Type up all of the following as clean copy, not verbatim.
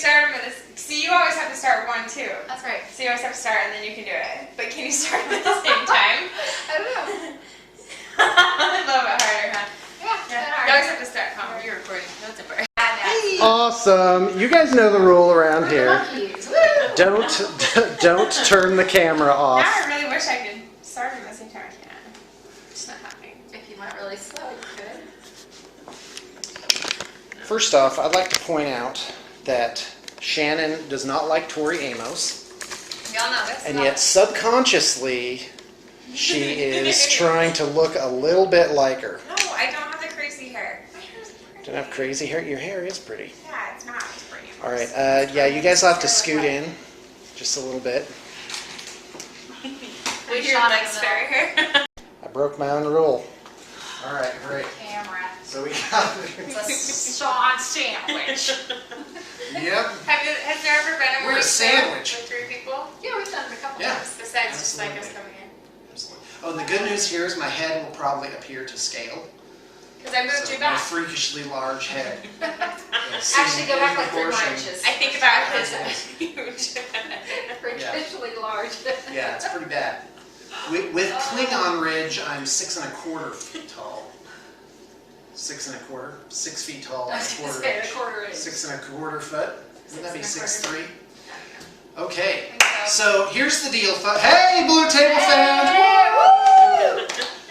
start them with this. See, you always have to start one too. That's right. So you always have to start and then you can do it. But can you start them at the same time? I don't know. A little bit harder, huh? Yeah. You always have to start. Oh, you're recording. No temper. Awesome. You guys know the rule around here. Don't turn the camera off. Now I really wish I could start them at the same time. I can't. It's not happening. If you went really slow, you could. First off, I'd like to point out that Shannon does not like Tori Amos, Y'all know this. and yet subconsciously she is trying to look a little bit like her. No, I don't have the crazy hair. My hair's pretty. Don't have crazy hair. Your hair is pretty. Yeah, it's not. It's pretty. All right. Yeah, you guys will have to scoot in just a little bit. We hear like spare hair. I broke my own rule. All right, great. Camera. So we got. It's a Sean sandwich. Yep. Has there ever been a We're a morning sandwich. show with 3 people? Yeah, we've done it a couple Yeah. times. Besides just like us Absolutely. coming in. Absolutely. Oh, and the good news here is my head will probably appear to scale. Because I moved So you my back. freakishly large head. Actually, go back like 3 more inches. I think about his huge. Freakishly large. Yeah, it's pretty bad. With Klingon Ridge, I'm 6 1/4 feet tall. 6 1/4, 6 feet tall, I and was a gonna quarter say inch. a quarter inch. 6 1/4 foot. Wouldn't that be 6'3"? I Okay. think so. So here's the deal, folks. Hey, Blue Table fan! Hey, woo!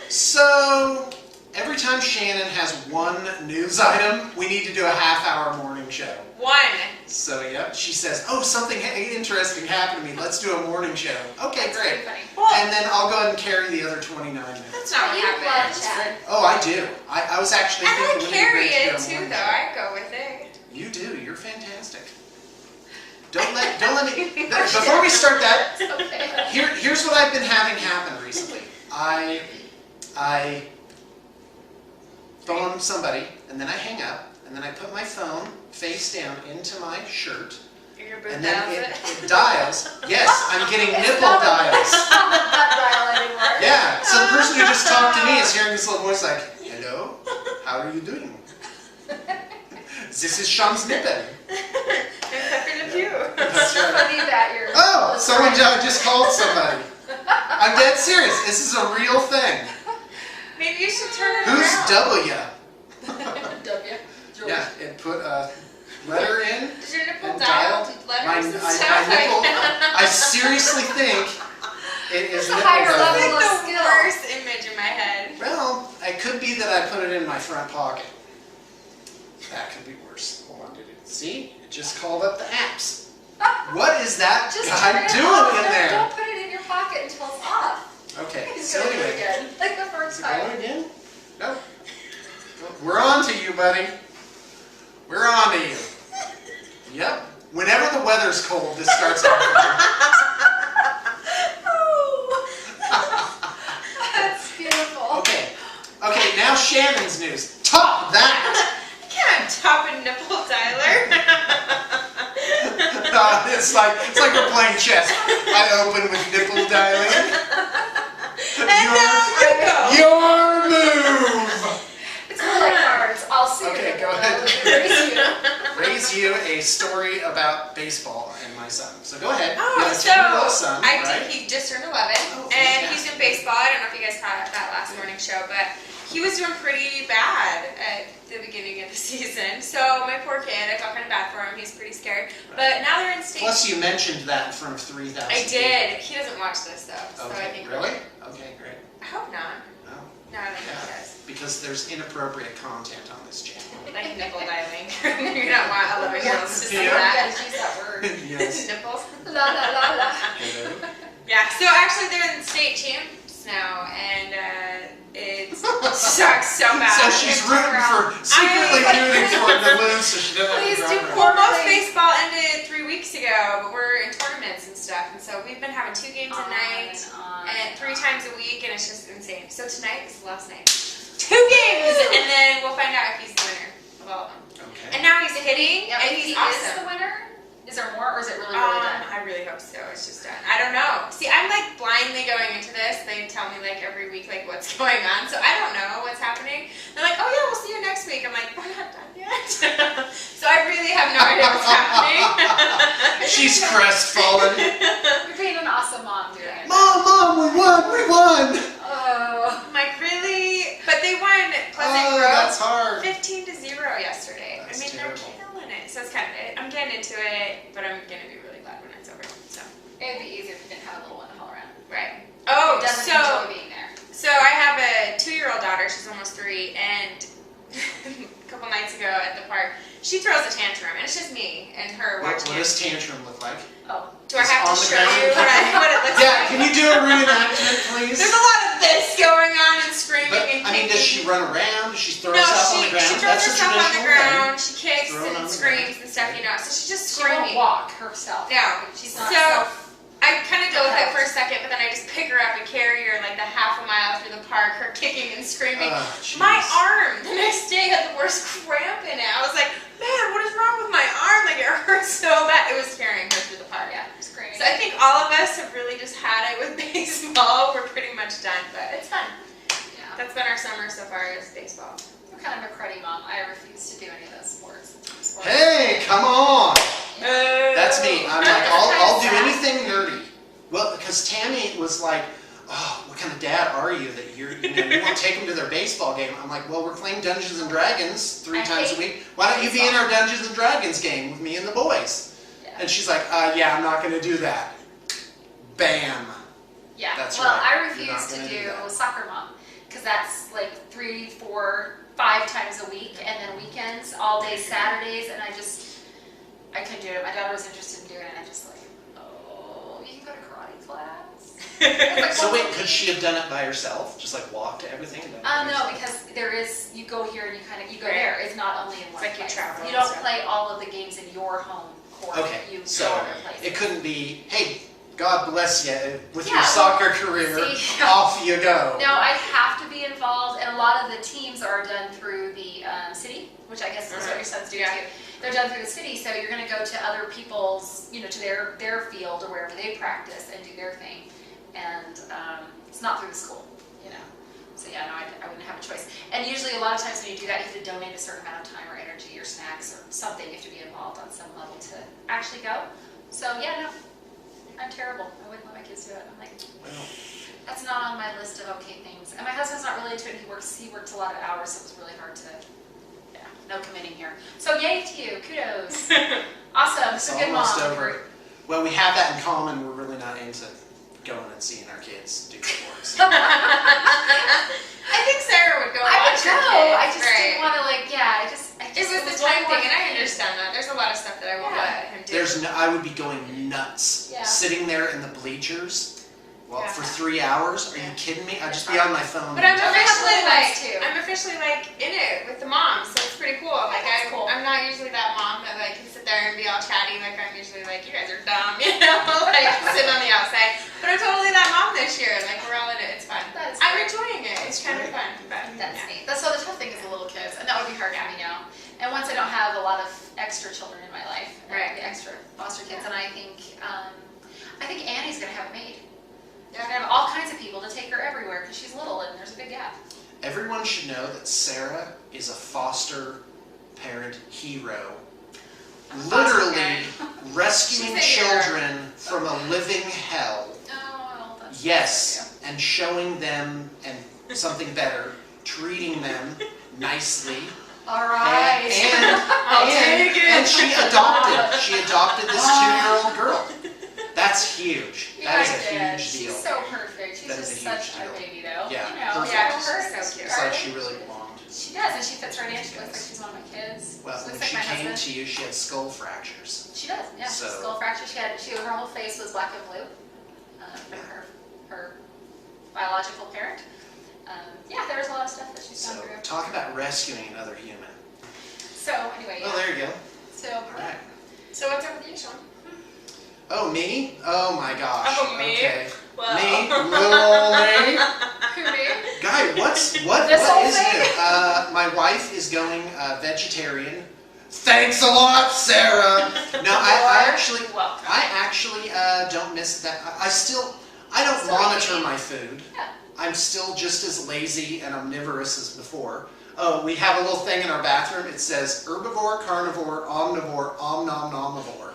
So every time Shannon has one news item, we need to do a half-hour morning show. 1. So yeah, she says, "Oh, something interesting happened to me. Let's do a morning show." Okay, That's great. pretty funny. Well, And then I'll go ahead and carry the other 29 minutes. that's not what You love happened. chat. Oh, I do. I was actually And I thinking we need carry to do it a too, morning though. show. I go with it. You do. You're fantastic. Don't let me. Before we start that, Okay. here's what I've been having happen recently. I phone somebody, and then I hang up, and then I put my phone face down into my shirt, Your boob and then dials it dials. Yes, I'm getting It's nipple not a- dials. It's not a butt dial anymore. Yeah, so the person who just talked to me is hearing this little voice like, "Hello, how are you doing? This is Sean's nipple." There's Pepe Le Pew. That's right. Funny that you're. Oh, someone just called somebody. I'm dead serious. This is a real thing. Maybe you should turn it Who's around. W? W. George. Yeah, it put a letter in. Does your nipple And dial dialed letters and my stuff? nipple. I seriously think it is It's a nipple higher dial. That's level like of the skill. worst image in my head. Well, it could be that I put it in my front pocket. That could be worse. Hold on, see? It just called up the apps. What is that Just guy turn it doing off. in there? Don't put it in your pocket until it's off. Okay, He's so gonna do it anyway. again. Like the first Is it going time. again? No. We're on to you, buddy. We're on to you. Yep. Whenever the weather's cold, this starts happening. Oh. That's beautiful. Okay. Okay, now Shannon's news. Top that! I can't top a nipple dialer. It's like we're playing chess. I open with nipple dialing. And now you go. Your move! It's more like cards. I'll see Okay, it. go ahead. Raise you. Raise you a story about baseball and my son. So go ahead. You Oh, have a so 10-year-old son, I right? did. He just turned 11, Oh, and he's fantastic. in baseball. I don't know if you guys caught that last morning show, but he was doing pretty bad at the beginning of the season. So my poor kid, I felt kind of bad for him. He's pretty scared. But now they're in state. Plus, you mentioned that in front of 3,000 I did. He doesn't watch this though, so I Okay, think really? Okay, great. I hope not. No, No, I don't think he yeah, does. because there's inappropriate content on this channel. Like nipple dialing. You don't want 11-year-olds to see Yeah. that. You gotta use that word. Yes. Nipples. La la la la. Hello? Yeah, so actually they're in state champs now, and it sucks so bad. So she's rooting for, secretly rooting for it to lose so she doesn't Please have to do drop her. Well, most Poorly. baseball ended 3 weeks ago, but we're in tournaments and stuff, and so we've been having 2 games a night and 3 times a week, and it's just insane. So tonight is the last night. 2 games, and then we'll find out if he's the winner of all of them. Okay. And now he's hitting, Yeah, and if he he's is awesome. the winner, is there more or is it really done? I really hope so. It's just done. I don't know. See, I'm like blindly going into this. They tell me like every week like what's going on, so I don't know what's happening. They're like, oh yeah, we'll see you next week. I'm like, we're not done yet. So I really have no idea what's happening. She's crestfallen. You're being an awesome mom doing it. Mom, we won! Oh. I'm like, really? But they won Pleasant Oh, Grove that's hard. 15-0 yesterday. That's I mean, terrible. they're killing it. So it's kind of it. I'm getting into it, but I'm gonna be really glad when it's over. So It would be easier if you didn't have a little one to haul around. right. Oh, It doesn't so enjoy being there. I have a 2-year-old daughter. She's almost 3, and a couple nights ago at the park, she throws a tantrum, and it's just me and her What watching does it. tantrum look like? Oh. Do I have to On the show ground? you what it looks Yeah, like? can you do a reenactment, please? There's a lot of this going on and screaming But, and I mean, kicking. does she run around? Does she throw No, herself on the ground? she throws That's a herself on the traditional thing. ground. She kicks Throw it on and the screams and stuff, you know. So she's just She won't screaming. walk herself. No. She's not So self. I kind of go with it for a second, but then I just pick her up and carry her like the half a mile through the park, her kicking and screaming. Jeez. My arm the next day had the worst cramp in it. I was like, man, what is wrong with my arm? Like it hurts so bad. It was carrying her through the park. Yeah, screaming. So I think all of us have really just had it with baseball. We're pretty much done, but it's fun. Yeah. That's been our summer so far is baseball. I'm kind of a cruddy mom. I refuse to do any of those sports. Hey, come on! Yeah. That's me. I'm like, I'll do Sad. anything nerdy. Well, because Tammy was like, oh, what kind of dad are you that you won't take them to their baseball game? I'm like, well, we're playing Dungeons and Dragons 3 I times a hate week. Why don't you be in our Dungeons and Dragons game with me and the boys? Yeah. And she's like, yeah, I'm not going to do that. Bam. Yeah. That's well, right. I You're refuse not to gonna do do that. soccer mom because that's like 3, 4, 5 times a week, and then weekends, all day Saturdays, and I couldn't do it. My daughter was interested in doing it, and I just like, oh, you can go to karate class. Like, So once wait, a could week. she have done it by herself? Just like walk to everything? And done it by No, herself? because there is, you go here and you go Right. there. It's not only in one like you place. travel You and don't stuff. play all of the games in your home court. Okay, You so go other places. it couldn't be, hey, God bless you with Yeah, your well, soccer career, see, off you go. No, I have to be involved, and a lot of the teams are done through the city, which I guess is what your son's doing Yeah. too. They're done through the city, so you're going to go to other people's, to their field or wherever they practice and do their thing, and it's not through the school, So yeah, no, I wouldn't have a choice. And usually, a lot of times when you do that, you have to donate a certain amount of time or energy or snacks or something. You have to be involved on some level to actually go. So yeah, no, I'm terrible. I wouldn't let my kids do it. I'm like, Well, that's not on my list of okay things. And my husband's not really into it. He works a lot of hours, so it was really hard to, no committing here. So yay to you. Kudos. Awesome. it's It's a good almost mom. over. Well, we have that in common. We're really not into going and seeing our kids do sports. I think Sarah would go I would watch her go. kids. I just right. didn't want to It was the time thing, and I understand that. There's a lot of stuff that I won't Yeah. let him do. I would be going nuts, Yeah. sitting there in the bleachers. Well, Yeah. for 3 hours? Are you kidding me? I'd just be on my phone. But I'm I have officially little like, ones, too. I'm officially like in it with the moms, so it's pretty cool. Like That's cool. I'm not usually that mom that like can sit there and be all chatty. Like I'm usually like, you guys are dumb, like sitting on the outside. But I'm totally that mom this year. Like we're all in it. It's fun. That is I'm great. enjoying it. It's kind of fun. But That's yeah. neat. So the tough thing is the little kids, and that would be hard for me now. And once I don't have a lot of extra children in my life, Right. the extra foster kids, and I think Annie's gonna have a maid. Yeah. We're gonna have all kinds of people to take her everywhere because she's little and there's a big gap. Everyone should know that Sarah is a foster parent hero. Literally rescuing She's a hero. children from a living hell. Oh, well, that's Yes, and showing them and something better, treating them nicely. All right. And she adopted this 2-year-old girl. That's huge. That is a huge She's deal. so perfect. She's That is just a huge such deal. a baby, though. Yeah, You know, perfect. so her She's so cute. It's like she really belonged. She does, and she fits right in. She looks like she's one of my kids. Well, she when looks like she my came husband. to you, she had skull fractures. She does, yeah. So- Skull fracture. Her whole face was black and blue from her biological parent. Yeah, there was a lot of stuff that she's So gone through. talk about rescuing another human. So anyway, Oh, yeah. there you go. So All right. So what's up with you, Sean? Oh, me? Oh my gosh. Oh, me? Okay. Well. Me? Little me? who me? Guy, what This what whole is thing? new? My wife is going vegetarian. Thanks a lot, Sarah. No, I Welcome. actually don't miss that. I don't Still monitor eating. my food. Yeah. I'm still just as lazy and omnivorous as before. Oh, we have a little thing in our bathroom. It says herbivore, carnivore, omnivore, omnomnomivore.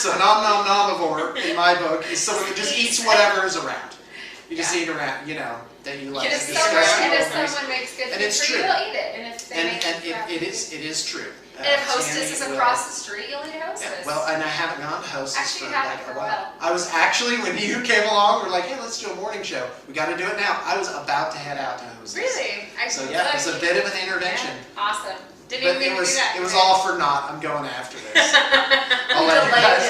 So an omnivore in my book is someone that just eats whatever is around. You just eat around, you know, that you like. And if someone makes good food for you, you'll eat it. And if they make it is true. And if Hostess is across the street, you'll eat Hostess. Yeah, well, and I haven't gone to Hostess actually, for like a while. I was actually, when you came along, we're like, hey, let's do a morning show. We got to do it now. I was about to head out to Hostess. Really? So yeah, it was a bit of an intervention. Yeah. Awesome. Didn't even But do that. it was all for naught. I'm going after this. I'll let you guys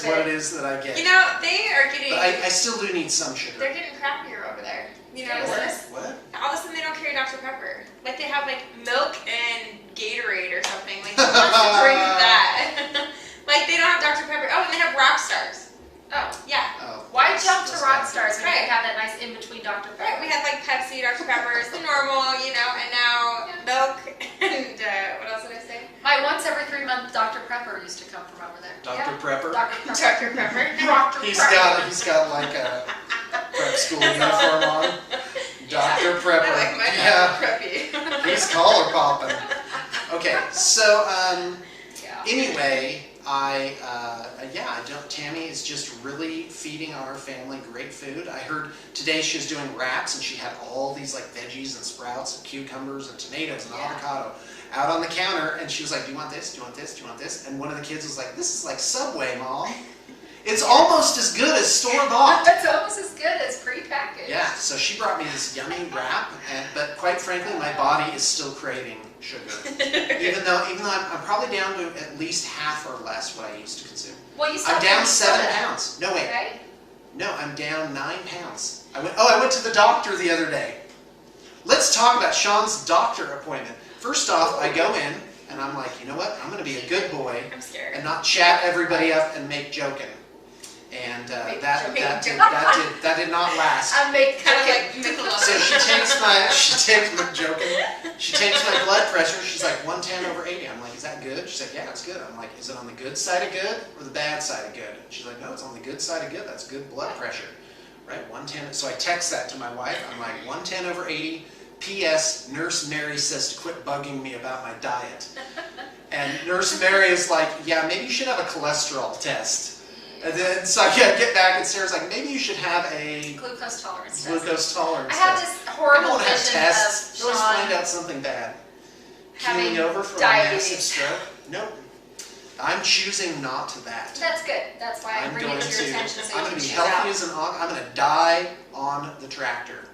know what it is that I get. You know, they are getting. But I still do need some sugar. They're getting crappier over there. You know this? What? All of a sudden they don't carry Dr. Pepper. Like they have like milk and Gatorade or something. Like who wants to drink that? Like they don't have Dr. Pepper. Oh, and they have Rock Stars. Oh, yeah. Oh, why jump to Rock Stars when right. you have that nice in between Dr. Pepper? Right, we had like Pepsi, Dr. Pepper's, the normal, you know, and now milk and what else did I say? My once every 3 month Dr. Pepper used to come from over there. Dr. Prepper? Dr. Pepper. Dr. Pepper. He's got like a prep school uniform on. Dr. Prepper. I like my Dr. Preppy. He's collar popping. Okay, so anyway, Tammy is just really feeding our family great food. I heard today she was doing wraps and she had all these like veggies and sprouts and cucumbers and tomatoes and avocado out on the counter, and she was like, do you want this? Do you want this? Do you want this? And one of the kids was like, this is like Subway, Mom. It's almost as good as store-bought. It's almost as good as pre-packaged. Yeah, so she brought me this yummy wrap, but quite frankly, my body is still craving sugar. even though I'm probably down to at least half or less what I used to consume. Well, I'm down 7 pounds. No, wait. Right? No, I'm down 9 pounds. I went to the doctor the other day. Let's talk about Sean's doctor appointment. First off, I go in, and I'm like, you know what? I'm going to be a good boy I'm scared. and not chat everybody up and make joking. And that did not last. I'm making Kind of like Nickelodeon. So she takes my blood pressure. She's like 110/80. I'm like, is that good? She's like, yeah, it's good. I'm like, is it on the good side of good or the bad side of good? She's like, no, it's on the good side of good. That's good blood pressure, right? 110. So I text that to my wife. I'm like, 110/80. P.S. Nurse Mary says to quit bugging me about my diet. And Nurse Mary is like, yeah, maybe you should have a cholesterol test. And then, so I get back and Sarah's like, maybe you should have a glucose tolerance test. I have this horrible don't have vision tests. of Let's Sean find out something bad. having Keeling over for diabetes. a massive stroke? Nope. I'm choosing not to that. That's good. That's why I'm bringing it to your attention so I'm you going can to be choose healthy out. as an ox. I'm going to die on the tractor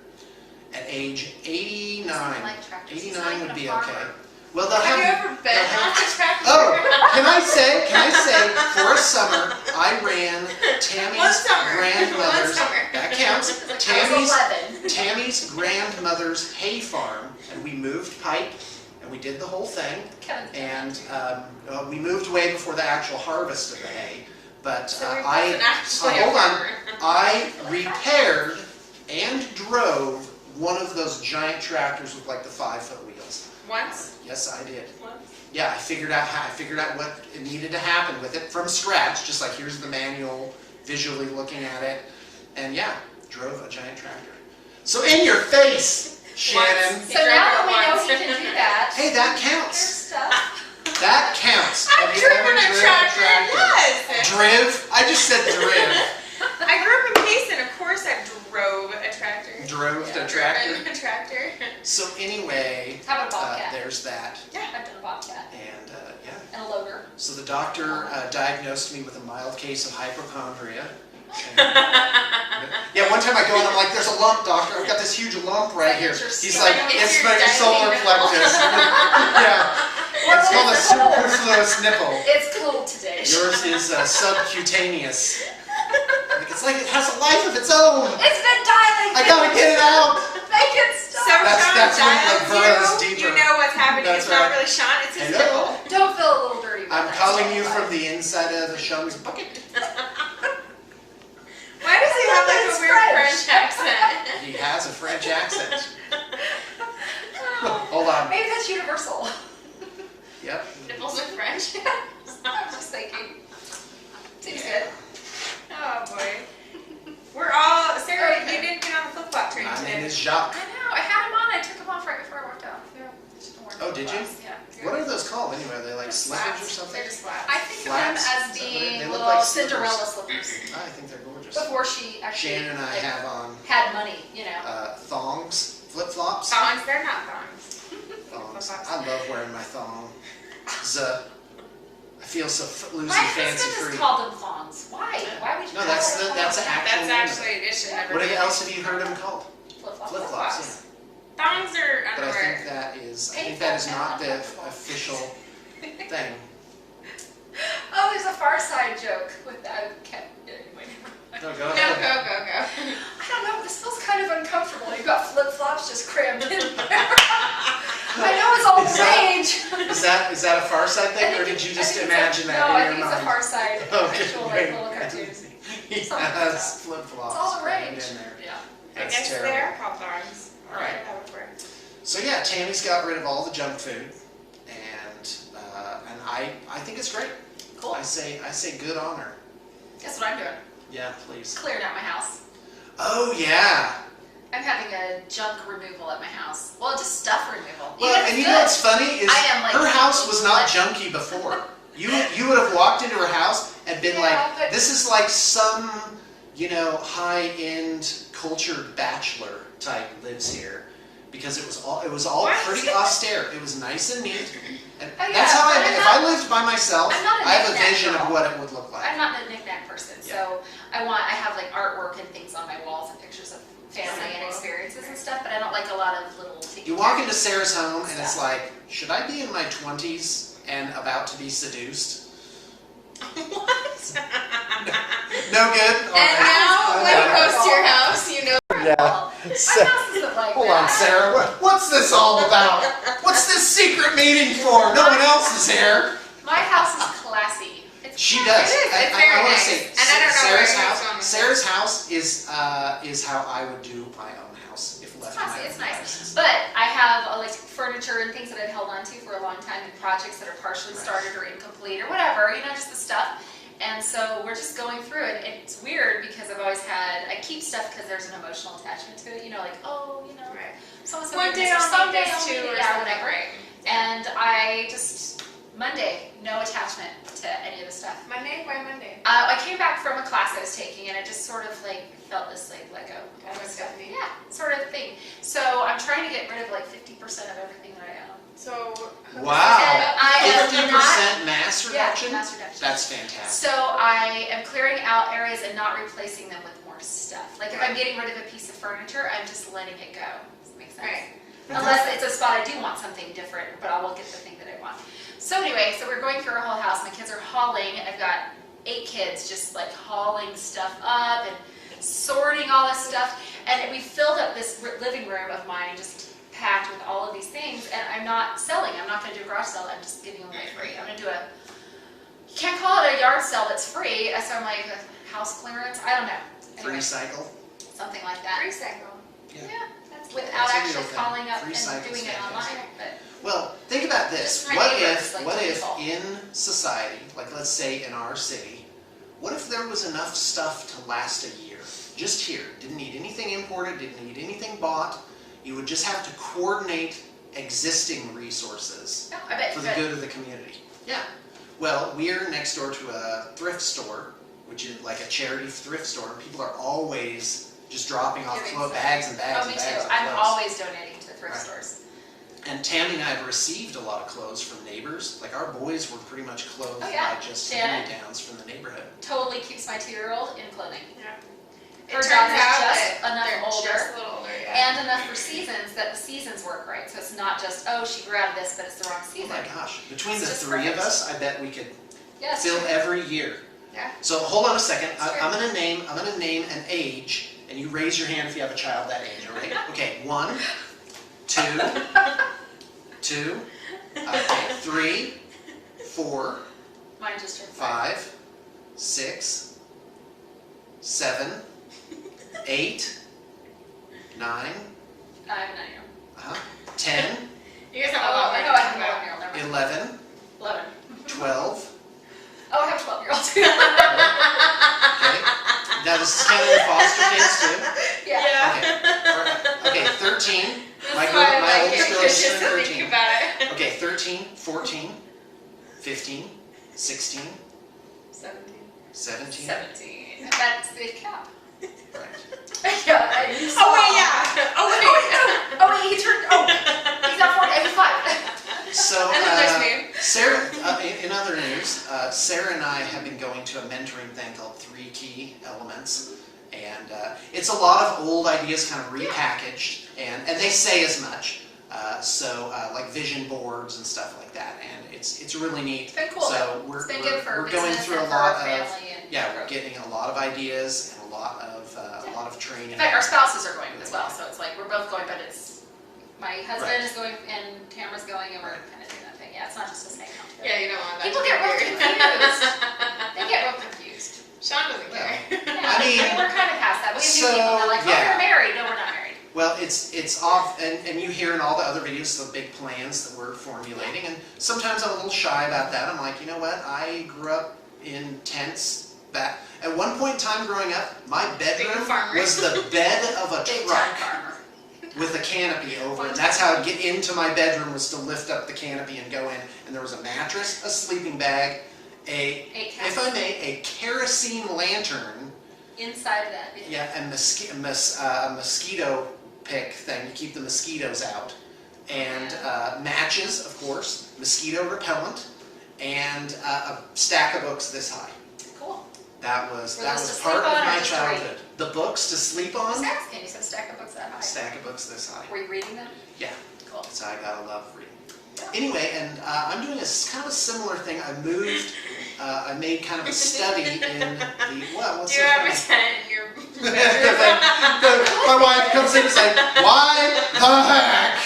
at age 89. Doesn't like tractors. He's not 89 even would a be farmer. okay. Well, they'll Have you have. ever been on a tractor? Oh, can I say, for a summer, I ran One Tammy's summer. grandmother's, One summer. that counts, I was 11. Tammy's grandmother's hay farm, and we moved pipe, and we did the whole thing, and we moved away before the actual harvest of the hay, but So we wasn't actually a hold on, farmer. I repaired and drove one of those giant tractors with like the 5-foot wheels. Once? Yes, I did. Once? Yeah, I figured out what it needed to happen with it from scratch, just like here's the manual, visually looking at it, and yeah, drove a giant tractor. So in your face, Shannon. So now that we know he can do that, Hey, that there's counts. stuff. That counts. I've Have you ever driven a tractor, yes! Driv? I just said driv. I grew up in Payson, of course I drove a tractor. Drove the Driven tractor. a tractor. So anyway, How about a bobcat? there's that. I've done a bobcat. And yeah. And a loader. So the doctor diagnosed me with a mild case of hypochondria. Yeah, one time I go and I'm like, there's a lump, doctor. I've got this huge lump right here. He's like, it's my solar plexus. Yeah. It's called a superfluous nipple. It's cold today. Yours is subcutaneous. It's like it has a life of its own. It's been dialing. I gotta get it out. Make it So stop. That's Sean when it burrows dials deeper. you know what's happening. That's It's not right. really Sean, it's his Hello? nipple. Don't feel a little dirty about I'm that. calling you from the inside of Sean's bucket. Why does he have like a It's weird French. French accent? He has a French accent. Hold on. Maybe that's universal. Yep. Nipples are French. I was just thinking. Seems good. Oh boy. We're all, Sarah, you didn't get on the flip-flop train My name today. is Jacques. I know. I had him on. I took him off right before I worked out. Yeah, it just didn't work. Oh, did you? Yeah. What are those called anyway? Are they like slippers or Flats. something? They're just flats. I think of them Flats? as Is that what being they look little like slippers? Cinderella slippers. I think they're gorgeous. Before she actually Shannon and I like, have on had money, you know. thongs, flip-flops. Thongs, they're not thongs. Thongs. Flip-flops. I love wearing my thong. I feel so footloose My and fancy husband free. has called them thongs. Why? Why would you No, call that's them that's thongs? an actual That's name. actually, it should never What be. else have you heard them called? Flip-flops. Flip-flops. Yeah. Thongs are But I underwear. think that is Painful not and the uncomfortable. official thing. Oh, there's a Far Side joke with that. Anyway. No, go No, ahead. go. I don't know, this feels kind of uncomfortable. You've got flip-flops just crammed in there. I know it's all the rage. Is that a Far Side thing, or did you just imagine that no, I in think your it's a mind? Far Side Okay, actual like great. little cartoons. He Something like has that. flip-flops It's all the crammed rage. in there. Yeah. I That's guess terrible. they're called thongs. All right. That would work. So yeah, Tammy's got rid of all the junk food, and I think it's great. Cool. I say good on her. Guess what I'm doing? Yeah, please. Clearing out my house. Oh yeah. I'm having a junk removal at my house. Well, just stuff removal. Well, Even if and you it's know good. what's funny is I am, like, her house was not like- junky before. You would have walked into her house and been Yeah, like, but- this is like some high-end cultured bachelor type lives here, because it was all What? pretty austere. It was nice and neat. And Oh, yeah, that's how but if I lived by myself, I'm not a I have a knick-knack vision of girl. what it would look like. I'm not a knick-knack person, so I have like artwork and things on my walls and pictures of family and experiences and stuff, but I don't like a lot of little You walk into Sarah's home and it's like, should I be in my 20s and about to be seduced? What? No good? And now, when you post your house, you know. Yeah. Well, my house isn't like Hold that. on, Sarah. What's this all about? What's this secret meeting for? No one else is here. My house is classy. It's She classy. does. It is. It's very I want to nice. say, And I don't know where Sarah's it comes house. from. Sarah's house is how I would do my own house if left to my Classy, own it's nice. devices. But I have like furniture and things that I've held on to for a long time and projects that are partially Right. started or incomplete or whatever, just the stuff. And so we're just going through it. It's weird because I keep stuff because there's an emotional attachment to it, like, Right. someone's One gonna day do this, or I'll someday need this I'll too, need or it, yeah, something. whatever. Right. And I just, Monday, no attachment to any of the stuff. Monday? Why Monday? I came back from a class I was taking and I just sort of felt this let go Kind of a Stephanie. yeah, sort of thing. So I'm trying to get rid of 50% of everything that I own. So. Wow. I am 50% mass Yeah, reduction? mass reduction. That's fantastic. So I am clearing out areas and not replacing them with more stuff. Like if I'm getting rid of a piece of furniture, I'm just letting it go. Does that make sense? Right. Unless it's a spot I do want something different, but I will get the thing that I want. So anyway, we're going through our whole house. My kids are hauling. I've got 8 kids just hauling stuff up and sorting all this stuff. And we filled up this living room of mine just packed with all of these things. And I'm not selling. I'm not going to do a garage sale. I'm just giving them away free. I'm going to do you can't call it a yard sale that's free. So I'm like, a house clearance? I don't know. Free Anyway, cycle? something like that. Free cycle. Yeah, That's without That's a real actually thing. calling up Free and cycle's doing it fantastic. online. But Well, think about this. Just for What neighbors, if, to people. in society, let's say in our city, what if there was enough stuff to last a year? Just here. Didn't need anything imported, didn't need anything bought. You would just have to coordinate existing resources no, I bet for you the could. good of the community. Yeah. Well, we're next door to a thrift store, which is like a charity thrift store. People are always just dropping off Giving clothes, stuff. bags and bags Oh, me and bags too. of I'm clothes. always donating to thrift Right. stores. And Tammy and I have received a lot of clothes from neighbors. Like our boys were pretty much clothed Oh, yeah. by just Shannon. hand-me-downs from the neighborhood. Totally keeps my 2-year-old in clothing. Yeah. Her It turns daughter's out just that enough they're older just a little older, yeah. and enough for seasons that the seasons work right. So it's not just, oh, she grew out of this, but it's the wrong Oh season. my gosh. Between It's the just 3 of perfect. us, I bet we could Yes. fill every year. Yeah. So hold on a second. That's true. I'm gonna name an age, and you raise your hand if you have a child that age, all right? Okay, 1, 2, okay, 3, 4, Mine just turned 5, 6, 7, 8, 9, I'm not here. 10, You guys have a Oh, lot I more know to I talk have an about. 11-year-old. Never mind. 11, 11. 12. Oh, I have a 12-year-old too. Okay. Now this is counting the foster kids too. Yeah. Okay. Okay. 13. That's My why I like oldest it, girl is just to think 13. about it. Okay, 13, 14, 15, 16, 17. 17. 17. That's the cap. Right. Yeah. Oh wait, yeah. Oh wait. Oh wait, he turned. Oh, he's not 40. He's 5. So, And then there's me. Sarah, in other news, Sarah and I have been going to a mentoring thing called 3 Key Elements. And it's a lot of old ideas kind of repackaged, and they say as much. Like vision boards and stuff like that, and it's really neat. It's been cool. So It's been good for we're going business through and a for lot our of family and we're getting a lot of ideas and a lot of training. In fact, our spouses are going as well, so it's like we're both going, but it's my husband is going and Tamara's going, and we're kind of doing that thing. Yeah, it's not just us hanging out together. Yeah, you don't want that. People to get be real weird. confused. They get real confused. Sean doesn't care. Yeah, I mean, we're kind of past that. We have so, new people, they're like, oh, yeah. you're married. No, we're not married. Well, it's off, and you hear in all the other videos the big plans that we're formulating, and sometimes I'm a little shy about that. I'm like, you know what? I grew up in tents. At one point in time growing up, my bedroom was the bed of a Big truck time farmer. with a canopy over it. And that's how I'd get into my bedroom, was to lift up the canopy and go in. And there was a mattress, a sleeping bag, if I may, a kerosene lantern. Inside of that. Yeah, and a mosquito pick thing to keep the mosquitoes out. And matches, of course, mosquito repellent, and a stack of books this high. Cool. That was Were those to part sleep of on or my just to read? childhood. The books to sleep I was on. asking, you said stack of books that high. Stack of books this high. Were you reading them? Yeah. Cool. So I gotta love reading. Yeah. Anyway, and I'm doing a kind of similar thing. I made kind of a study in the, what's Do you so have a funny? tent in your bedroom? My wife comes in and is like, why the heck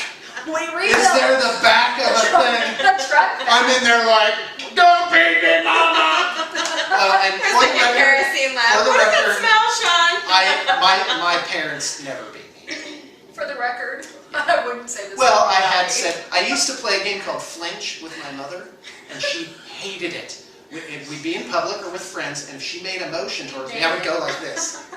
We read is them. there the back of a thing? The truck. I'm in there like, don't beat me, mama! And There's for like the a record, kerosene lamp. for the What does record, it smell, Sean? my parents never beat me. For the record, I wouldn't say this. Well, would I be had right. said, I used to play a game called Flinch with my mother, and she hated it. We'd be in public or with friends, and if she made a motion towards me, I would go like this.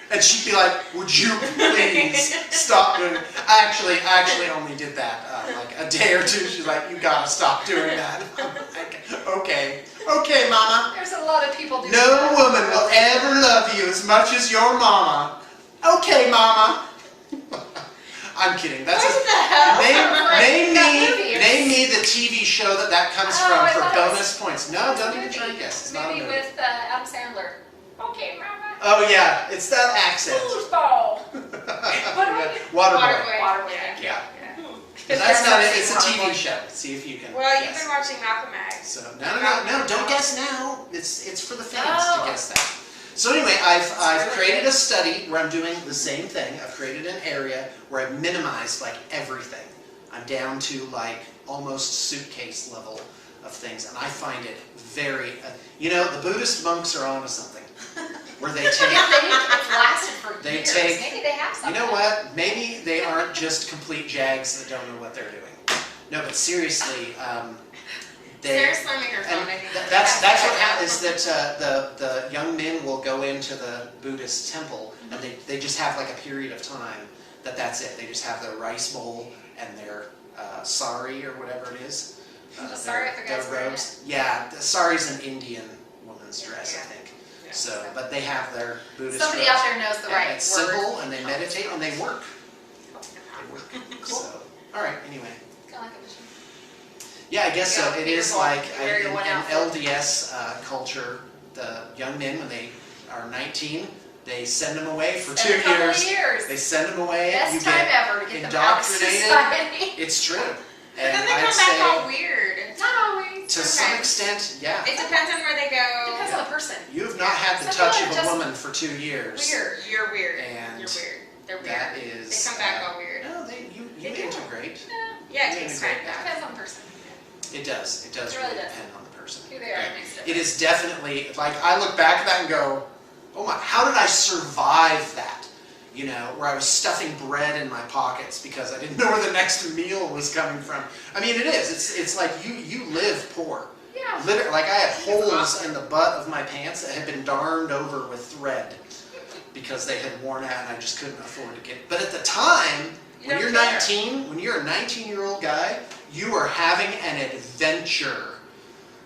And she'd be like, would you please stop doing it? I actually only did that like a day or two. She's like, you gotta stop doing that. I'm like, okay, mama. There's a lot of people doing No that. woman will ever love you as much as your mama. Okay, mama. I'm kidding. That's What the hell? name me the TV show that comes Oh, from I for thought it was- bonus points. No, don't even try to guess. It's not a Maybe movie. with Adam Sandler. Okay, mama. Oh yeah, it's that accent. Foosball. Yeah. Waterboy. Waterboy. Yeah. Yeah. That's not it. It's a Waterboy. TV show. See if you can. Well, you've guess. been watching Malcolm X. So no, don't guess now. It's for the fans Oh. to guess that. So anyway, I've created a study where I'm doing the same thing. I've created an area where I've minimized like everything. I'm down to like almost suitcase level of things, and I find it very. The Buddhist monks are onto something. Where they take. It's lasted for They years. take- Maybe they have You something. know what? Maybe they aren't just complete jags that don't know what they're doing. No, but seriously, they. Sarah's slamming her phone, And I think. that's what happens. Is that the young men will go into the Buddhist temple, and they just have like a period of time that's it. They just have their rice bowl and their sari or whatever it is. Sari, I forgot their it's wearing robes. Yeah, the sari's an Indian woman's dress, I Yeah. think. Yeah. So, but they have their Buddhist Somebody robes. out there knows the And right it's word. simple, and they meditate, and they work. They work. Cool. So, all right. Anyway, Kind of like a vision. yeah, I guess so. Yeah, It is beautiful. like Wear your in one outfit. LDS culture, the young men when they are 19, they send them away for 2 In a couple years. of years. They send them away. Best you time get ever to get them out of indoctrinated. society. It's true. But And then they I'd come back say, all weird. Not always. to some sometimes. extent, yeah. It depends on where they go. Depends on the person. You have not had the Some touch people of are a just woman for 2 years. Weird. You're weird. And You're weird. They're weird. That is. They come back all weird. No, you They do. integrate. Yeah, you it takes integrate time. back. Depends on the person. It does. It does It really really does. depend on the person. Who they are Yeah. makes a It difference. is definitely, like, I look back at that and go, oh my, how did I survive that? Where I was stuffing bread in my pockets because I didn't know where the next meal was coming from. I mean, it is. It's like you live poor. Yeah. Literally, like I had holes in the butt of my pants that had been darned over with thread because they had worn out and I just couldn't afford to get. But at the time, You when don't you're care. 19, when you're a 19-year-old guy, You are having an adventure.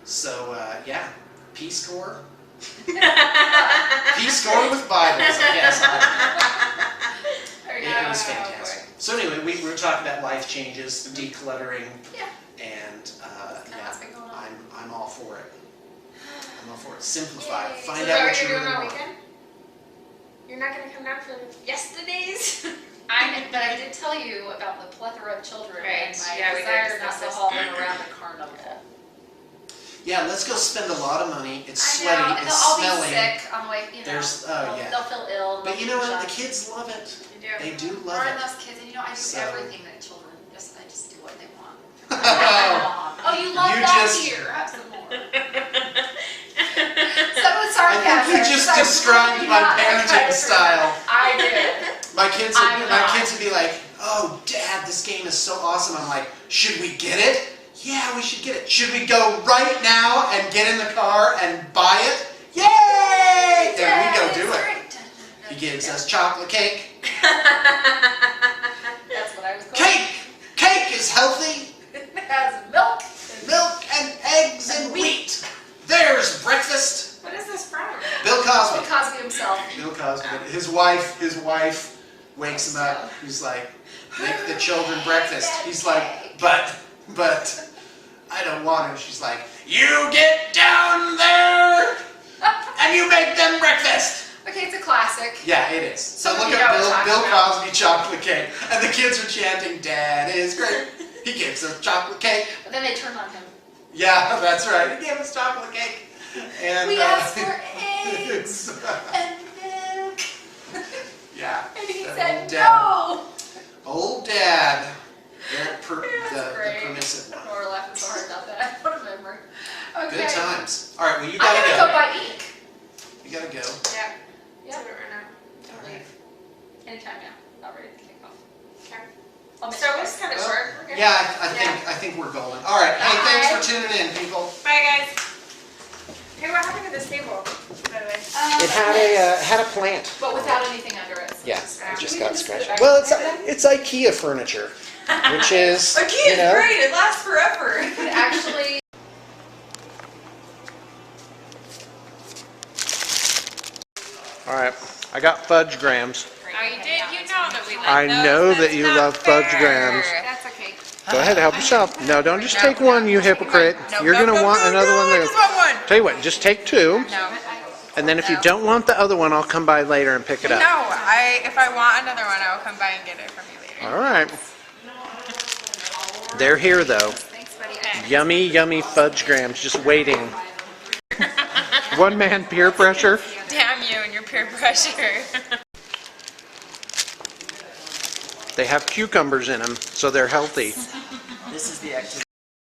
So, yeah, Peace Corps. Peace Corps with Bibles, I guess. It was fantastic. So anyway, we were talking about life changes, decluttering, and I'm all for it. I'm all for it. Simplify. Yay. Find So out is what that you you're really doing all want. weekend? You're not going to come down for yesterday's? But I did tell you about the plethora of children Right. and my Yeah, we did desire discuss not to this. haul them around the carnival. Yeah, let's go spend a lot of money. It's I sweaty. know, It's they'll all smelly. be sick on the way, you know. There's- they'll feel ill. But you know what? The kids love it. You do. They do love Aren't it. those kids? And you know, I do So- everything that children, I just do what they want. Oh, Oh, you love You that just- here. Have some more. Some of the I sarcasm. think you just I described really my not parenting like style. I did. My kids I'm not. would be like, "Oh, Dad, this game is so awesome." I'm like, "Should we get it? Yeah, we should get it. Should we go right now and get in the car and buy it? Yay!" Then we go do it. He gives us chocolate cake. That's what I was going Cake! Cake is healthy. It has milk. Milk and eggs and wheat. There's breakfast. What is this from? Bill Cosby. Bill Cosby himself. Bill Cosby. His wife wakes him up. He's like, "Make the children breakfast." He's like, but I don't want to. She's like, "You get down there and you make them breakfast." Okay, it's a classic. Yeah, it is. So Some of look you know at what I'm Bill talking about. Cosby chocolate cake, and the kids are chanting, "Dad is great. He gives us chocolate cake." But then they turn on him. Yeah, that's right. He gave us chocolate cake. And We asked for eggs and milk. Yeah. And he That said old dad. no. Old Dad. That's The great. permissive one. We're laughing so hard about that. What a memory. Okay. Good times. All right, well, you I'm gotta gonna go go. buy ink. You gotta go. Yeah. Yeah. Do it right now. Don't leave. Anytime now. Not ready to kick off. Okay. I'll miss So you it guys. was kind of Well, short. We're good. Yeah, I think we're golden. All right. Hey, thanks for tuning in, people. Bye, guys. Hey, what happened to this table, by the way? had a plant. But without anything under it. So Yeah, just- it just we got can just put scratched. it back Well, in. it's IKEA furniture, which is IKEA's great. It lasts forever. But actually, All right, I got fudge grams. Oh, you did? You know that we like I those. know That's that you not love fudge fair. grams. that's okay. Go ahead, help yourself. No, don't just No, take one, you no, hypocrite. no, You're no, gonna no, want no, another no, one I later. just want one. Tell you what, just take two, No. and then if you No. don't want the other one, I'll come by later and pick it No, up. if I want another one, I'll come by and get it from you later. All right. They're here though. Thanks, buddy. Yummy, yummy fudge grams, just waiting. One man peer pressure. Damn you and your peer pressure. They have cucumbers in them, so they're healthy. This is the activity.